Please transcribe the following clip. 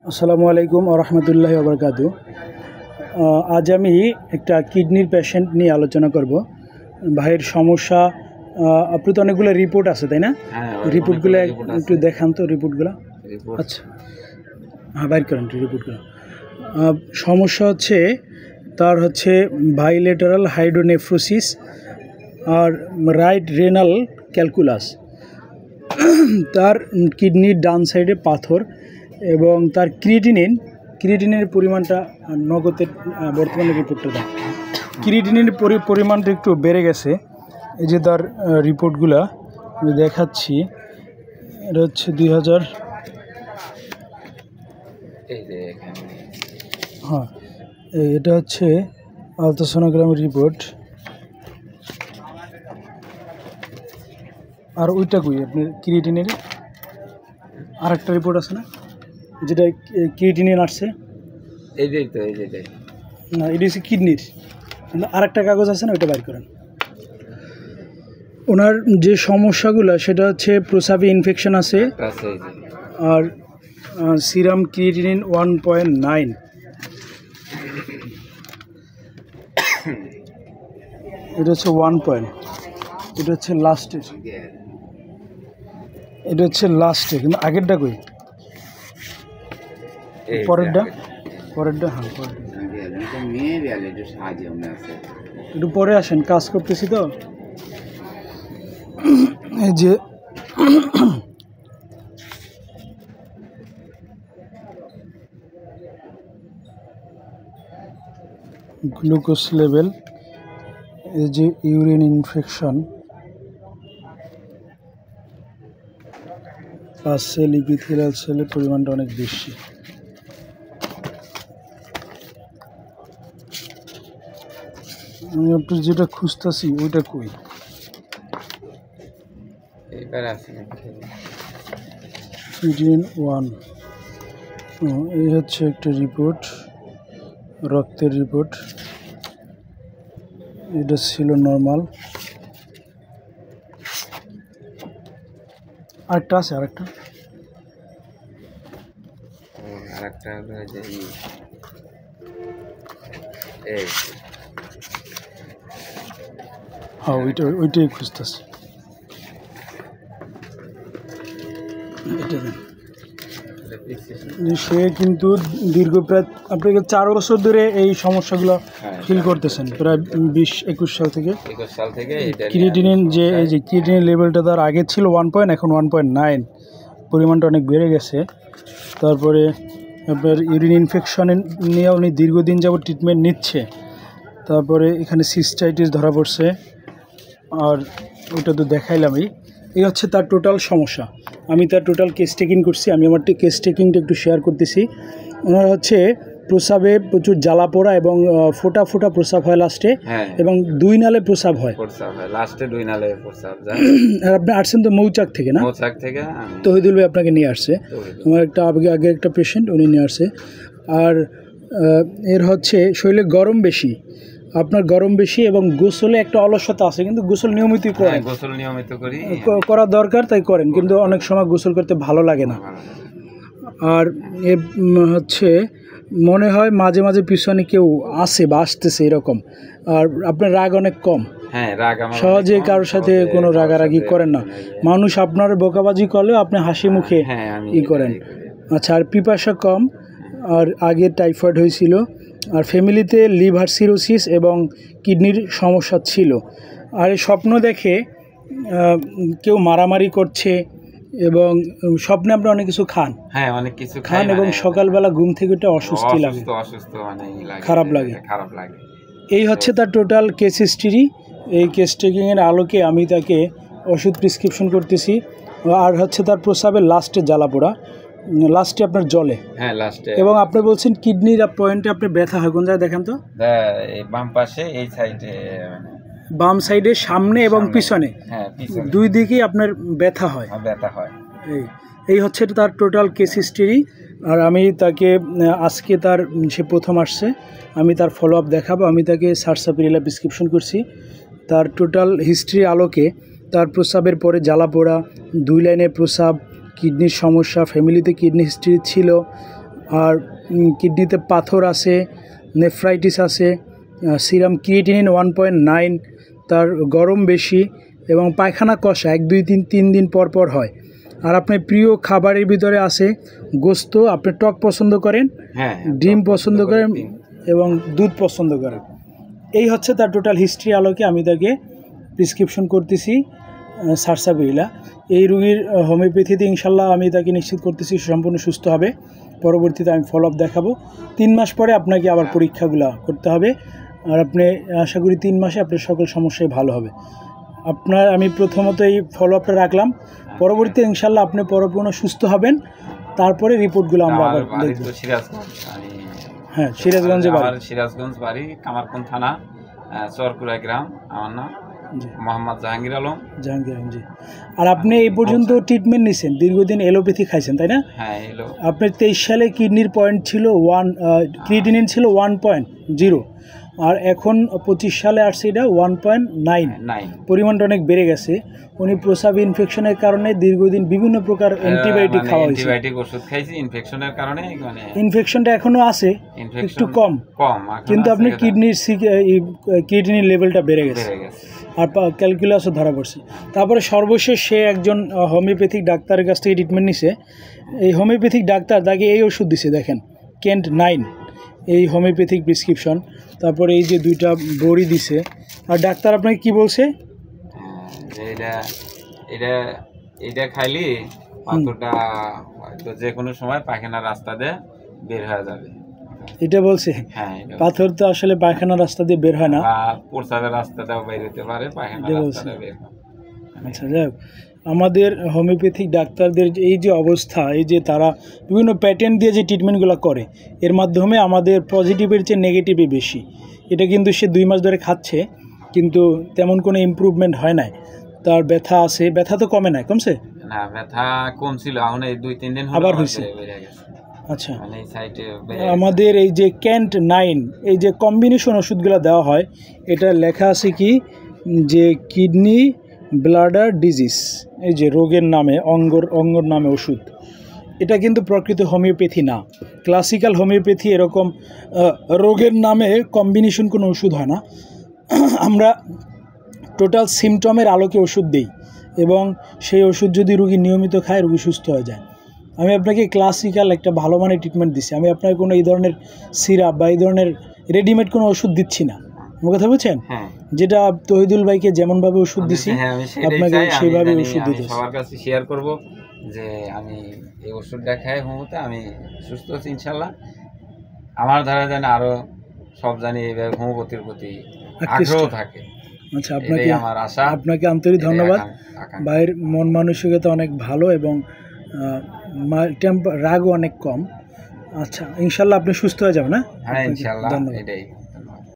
আসসালামু আলাইকুম ওয়া রাহমাতুল্লাহি ওয়া বারাকাতুহু। আজ আমি একটা কিডনির পেশেন্ট নিয়ে আলোচনা করব। ভাইয়ের সমস্যা, আপনি তো অনেকগুলো রিপোর্ট আছে তাই না? রিপোর্টগুলো একটু দেখান তো রিপোর্টগুলো। আচ্ছা, হ্যাঁ, বাইর করেন রিপোর্টগুলো। সমস্যা হচ্ছে তার হচ্ছে বাইলেটারাল হাইড্রোনেফ্রোসিস আর রাইট রেনাল ক্যালকুলাস। তার কিডনির ডান সাইডে পাথর এবং তার ক্রিয়েটিনের পরিমাণটা নগদের বর্তমানে রিপোর্টটা দেয়। ক্রিয়েটিনের পরিমাণটা একটু বেড়ে গেছে। এই যে তার রিপোর্টগুলো আমি দেখাচ্ছি। এটা হচ্ছে 2000, হ্যাঁ, এটা হচ্ছে আলট্রাসোনোগ্রামের রিপোর্ট। আর ওইটা কই আপনার ক্রিয়েটিনের আরেকটা রিপোর্ট আছে না, যেটা ক্রিয়েটিনিন আসছে? না, এটা হচ্ছে কিডনির। আরেকটা কাগজ আছে না, ওইটা বাইর করেন। ওনার যে সমস্যাগুলো সেটা হচ্ছে প্রস্রাবে ইনফেকশন আছে আর সিরাম ক্রিয়েটিনিন 1.9। এটা হচ্ছে 1 পয়েন্ট। এটা হচ্ছে লাস্টের, কিন্তু আগেরটা কই? পরেরটা হ্যাঁ, একটু পরে আসেন, কাজ করতেছি তো। এই যে গ্লুকোজ লেভেল, এই যে ইউরিন ইনফেকশন, পাঁচ সেল ইপিথেলিয়াল সেলের পরিমাণটা অনেক বেশি। আমি আপনার যেটা খুঁজতেছি ওইটা কই? ক্রিয়েটিনিন 1। এই হচ্ছে একটা রিপোর্ট, রক্তের রিপোর্ট। এটা ছিল নর্মাল। আরেকটা আছে, আরেকটা হ্যাঁ, ওইটাই খুঁজতেছি। এটা সে কিন্তু দীর্ঘ প্রায় আপনাকে 4 বছর ধরে এই সমস্যাগুলো ফিল করতেছেন, প্রায় 20-21 সাল থেকে। ক্রিয়েটিনিন এই যে ক্রিয়েটিনিন লেভেলটা তার আগে ছিল 1 পয়েন্ট, এখন 1.9, পরিমাণটা অনেক বেড়ে গেছে। তারপরে আপনার ইউরিন ইনফেকশন নিয়ে উনি দীর্ঘদিন যাবত ট্রিটমেন্ট নিচ্ছে। তারপরে এখানে সিস্টাইটিস ধরা পড়ছে, আর ওটা তো দেখাইলামই। এই হচ্ছে তার টোটাল সমস্যা। আমি তার টোটাল কেস টেকিং করছি, আমি আমার কেস টেকিংটা একটু শেয়ার করতেছি। ওনার হচ্ছে প্রস্রাবে প্রচুর জ্বালা পোড়া এবং ফোটা ফোটা প্রস্রাব হয় লাস্টে, এবং 2 নালে প্রস্রাব হয় লাস্টে, 2 নালে প্রস্রাব যায়। আর আপনি আসছেন তো মৌচাক থেকে না? মৌচাক থেকে তহিদুল ভাই আপনাকে নিয়ে আসছে। আমার একটা আগে একটা পেশেন্ট, উনি নিয়ে আসছে। আর এর হচ্ছে শরীরে গরম বেশি, আপনার গরম বেশি, এবং গোসলে একটা অলসতা আছে, কিন্তু গোসল নিয়মিতই করেন। গোসল নিয়মিত করা দরকার, তাই করেন, কিন্তু অনেক সময় গোসল করতে ভালো লাগে না। আর হচ্ছে মনে হয় মাঝে মাঝে পিছনে কেউ আসে বা আসতেছে এরকম। আর আপনার রাগ অনেক কম, সহজে কারোর সাথে কোনো রাগারাগি করেন না। মানুষ আপনার বোকাবাজি করলেও আপনি হাসি মুখে করেন। আচ্ছা, আর পিপাসা কম, আর আগে টাইফয়েড হয়েছিল, আর ফ্যামিলিতে লিভার সিরোসিস এবং কিডনির সমস্যা ছিল। আর এই স্বপ্ন দেখে কেউ মারামারি করছে, এবং স্বপ্নে আপনি অনেক কিছু খান, এবং সকালবেলা ঘুম থেকে ওটা অস্বস্তি লাগে, খারাপ লাগে। এই হচ্ছে তার টোটাল কেস হিস্ট্রি। এই কেস টেকিংয়ের আলোকে আমি তাকে ওষুধ প্রেসক্রিপশন করতেছি। আর হচ্ছে তার প্রস্রাবের লাস্টে জ্বালা পোড়া, লাস্টে আপনার জলে, এবং আপনি বলছেন কিডনির পয়েন্টে আপনার ব্যথা হয়। কোন জায়গায় দেখেন তো? বাম পাশে, এই সাইডে, বাম সাইডে, সামনে এবং পিছনে, দুই দিকেই আপনার ব্যথা হয়। এই হচ্ছে তার টোটাল কেস হিস্ট্রি। আর আমি তাকে আজকে সে প্রথম আসছে, আমি তার ফলো আপ দেখাবো। আমি তাকে সারসাপিরিলা প্রেসক্রিপশন করছি। তার টোটাল হিস্ট্রি আলোকে তার প্রস্রাবের পরে জ্বালা পোড়া, 2 লাইনের প্রস্রাব, কিডনির সমস্যা, ফ্যামিলিতে কিডনি হিস্ট্রি ছিল, আর কিডনিতে পাথর আছে, নেফ্রাইটিস আছে, সিরাম ক্রিয়েটিনিন 1.9, তার গরম বেশি এবং পায়খানা কষা 1 2 3 দিন পর পর হয়। আর আপনার প্রিয় খাবারের ভিতরে আছে গোস্ত, আপনি টক পছন্দ করেন, ডিম পছন্দ করেন এবং দুধ পছন্দ করেন। এই হচ্ছে তার টোটাল হিস্ট্রি আলোকে আমি তাকে প্রেসক্রিপশন করতেছি সারসাবিলা। এই রুগীর হোমিওপ্যাথিতে ইনশাল্লাহ আমি তাকে নিশ্চিত করতেছি সম্পূর্ণ সুস্থ হবে। পরবর্তীতে আমি ফলো আপ দেখাবো। 3 মাস পরে আপনাকে আবার পরীক্ষাগুলো করতে হবে, আর আপনি আশা করি 3 মাসে আপনার সকল সমস্যাই ভালো হবে। আপনার আমি প্রথমত এই ফলো আপটা রাখলাম, পরবর্তীতে ইনশাল্লাহ আপনি পরিপূর্ণ সুস্থ হবেন। তারপরে রিপোর্টগুলো আমরা আবার দেখব। হ্যাঁ, সিরাজগঞ্জে বাড়ি, সিরাজগঞ্জ বাড়ি, কামারকুন থানা, চরকুড়া গ্রাম। আমার নাম মোহাম্মদ জাহাঙ্গীর আলম। জাহাঙ্গীর আলম জি। আর আপনি এই পর্যন্ত ট্রিটমেন্ট নিয়েছেন, দীর্ঘদিন এলোপ্যাথি খাইছেন তাই না? হ্যাঁ, আপনার 23 সালে কিডনির পয়েন্ট ছিল 1, ক্রিয়েটিনিন ছিল 1.0, আর এখন 25 সালে আসছে এটা 1.9। পরিমাণটা অনেক বেড়ে গেছে। উনি প্রস্রাব ইনফেকশনের কারণে দীর্ঘদিন বিভিন্ন প্রকার অ্যান্টিবায়োটিক খাওয়া হয়েছে, অ্যান্টিবায়োটিক ওষুধ খাইছি ইনফেকশনের কারণে। মানে ইনফেকশনটা এখনো আছে, একটু কম, কিন্তু আপনার কিডনির ক্রিয়েটিনিন লেভেলটা বেড়ে গেছে আর ক্যালকুলাসও ধরা পড়ছে। তারপরে সর্বশেষ সে একজন হোমিওপ্যাথিক ডাক্তারের কাছ থেকে ট্রিটমেন্ট নিছে। এই হোমিওপ্যাথিক ডাক্তার তাকে এই ওষুধ দিছে, দেখেন কেন্ট 9, এই হোমিওপ্যাথিক প্রেসক্রিপশন। তারপরে এই যে 2টা বড়ি দিছে। আর ডাক্তার আপনাকে কি বলছে? এটা খাইলে পাথরটা যে কোনো সময় পায়খানার রাস্তা দিয়ে বের হয়ে যাবে, এটা বলছে। হ্যাঁ, পাথর তো আসলে পায়খানার রাস্তা দিয়ে বের হয় না, প্রস্রাবের রাস্তাটাও বের হতে পারে, পায়খানার রাস্তাটা বের হয়। আচ্ছা, যাক, আমাদের হোমিওপ্যাথিক ডাক্তারদের এই যে অবস্থা, এই যে তারা বিভিন্ন প্যাটার্ন দিয়ে যে ট্রিটমেন্টগুলো করে, এর মাধ্যমে আমাদের পজিটিভের চেয়ে নেগেটিভই বেশি। এটা কিন্তু সে 2 মাস ধরে খাচ্ছে, কিন্তু তেমন কোনো ইমপ্রুভমেন্ট হয় না। তার ব্যথা আছে, ব্যথা তো কমে না, কমছে না, ব্যথা কম ছিল, এখন এই 2-3 দিন আবার হয়েছে। আচ্ছা, আমাদের এই যে ক্যান্ট 9, এই যে কম্বিনেশন ওষুধগুলো দেওয়া হয়, এটা লেখা আছে কি যে কিডনি ব্লাডার ডিজিজ, এই যে রোগের নামে, অঙ্গর নামে ওষুধ। এটা কিন্তু প্রকৃত হোমিওপ্যাথি না। ক্লাসিক্যাল হোমিওপ্যাথি এরকম রোগের নামে কম্বিনেশন কোনো ওষুধ হয় না। আমরা টোটাল সিমটমের আলোকে ওষুধ দিই, এবং সেই ওষুধ যদি রুগী নিয়মিত খায়, রুগী সুস্থ হয়ে যায়। আমি আপনাকে ক্লাসিক্যাল একটা ভালো মানের ট্রিটমেন্ট দিচ্ছি। আমি আপনাকে কোনো এই ধরনের সিরাপ বা এই ধরনের রেডিমেড কোনো ওষুধ দিচ্ছি না, আমার কথা বুঝছেন? যেটা তহিদুল ভাইকে যেমনভাবে ওষুধ দিছি, আপনাকে সেইভাবে ওষুধ দিতে। সবার কাছে শেয়ার করব যে আমি এই ওষুধটা খাই, হোমিওতে আমি সুস্থ আছি ইনশাল্লাহ। আমার ধারা যেন আরও সব জানি এইভাবে হোমিওপ্যাথির প্রতি আগ্রহ থাকে। আচ্ছা, আপনাকে আন্তরিক ধন্যবাদ। ভাইয়ের মন মানসিকতা অনেক ভালো এবং রাগও অনেক কম। আচ্ছা, ইনশাল্লাহ আপনি সুস্থ হয়ে যাবেন। হ্যাঁ, ইনশাল্লাহ, এটাই।